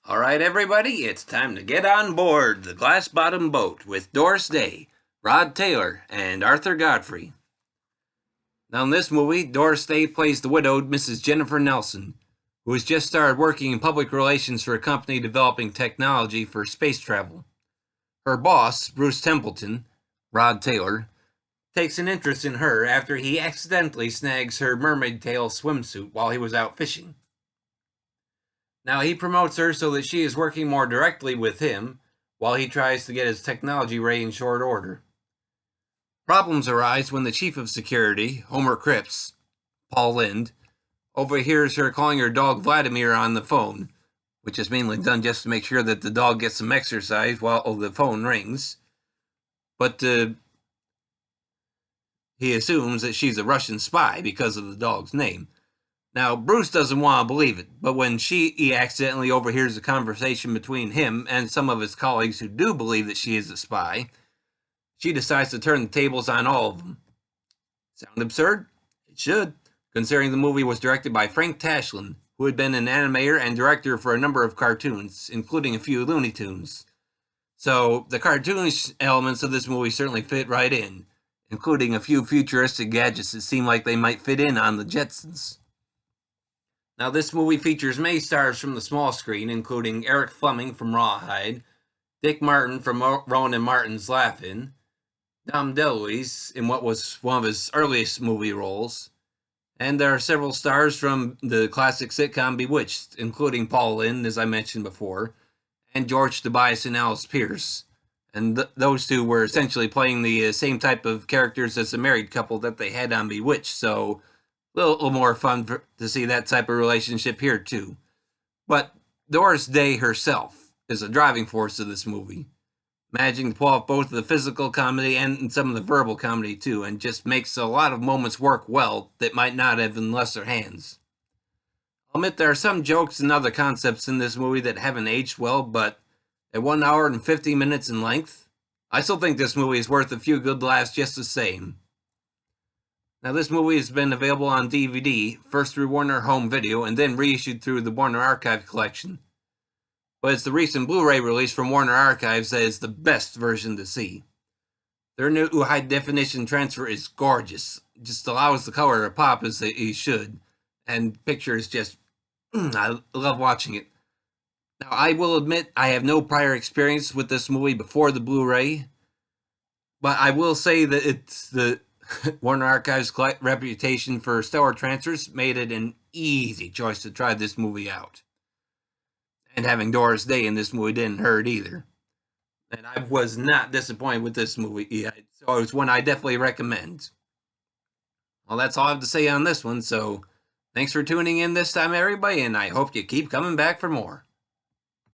All right, everybody, it's time to get on board the Glass Bottom Boat with Doris Day, Rod Taylor, and Arthur Godfrey. Now, in this movie, Doris Day plays the widowed Mrs. Jennifer Nelson, who has just started working in public relations for a company developing technology for space travel. Her boss, Bruce Templeton, Rod Taylor, takes an interest in her after he accidentally snags her mermaid tail swimsuit while he was out fishing. Now, he promotes her so that she is working more directly with him while he tries to get his technology ready in short order. Problems arise when the chief of security, Homer Cripps, Paul Lind, overhears her calling her dog Vladimir on the phone, which is mainly done just to make sure that the dog gets some exercise while the phone rings. But he assumes that she's a Russian spy because of the dog's name. Now, Bruce doesn't want to believe it, but when he accidentally overhears a conversation between him and some of his colleagues who do believe that she is a spy, she decides to turn the tables on all of them. Sound absurd? It should, considering the movie was directed by Frank Tashlin, who had been an animator and director for a number of cartoons, including a few Looney Tunes. So, the cartoonish elements of this movie certainly fit right in, including a few futuristic gadgets that seem like they might fit in on the Jetsons. Now, this movie features many stars from the small screen, including Eric Fleming from Rawhide, Dick Martin from Rowan and Martin's Laugh-In, Dom DeLuise in what was one of his earliest movie roles, and there are several stars from the classic sitcom Bewitched, including Paul Lynde, as I mentioned before, and George Tobias and Alice Pierce. And those two were essentially playing the same type of characters as the married couple that they had on Bewitched, so a little more fun to see that type of relationship here, too. But Doris Day herself is a driving force of this movie, managing to pull off both the physical comedy and some of the verbal comedy, too, and just makes a lot of moments work well that might not have in lesser hands. I'll admit there are some jokes and other concepts in this movie that haven't aged well, but at 1 hour and 50 minutes in length, I still think this movie is worth a few good laughs just the same. Now, this movie has been available on DVD, first through Warner Home Video, and then reissued through the Warner Archive collection. But it's the recent Blu-ray release from Warner Archives that is the best version to see. Their new high-definition transfer is gorgeous. It just allows the color to pop as it should. And pictures just... I love watching it. Now, I will admit I have no prior experience with this movie before the Blu-ray. But I will say that it's the... Warner Archive's reputation for stellar transfers made it an easy choice to try this movie out. And having Doris Day in this movie didn't hurt either. And I was not disappointed with this movie. So it's one I definitely recommend. Well, that's all I have to say on this one, so thanks for tuning in this time, everybody, and I hope you keep coming back for more.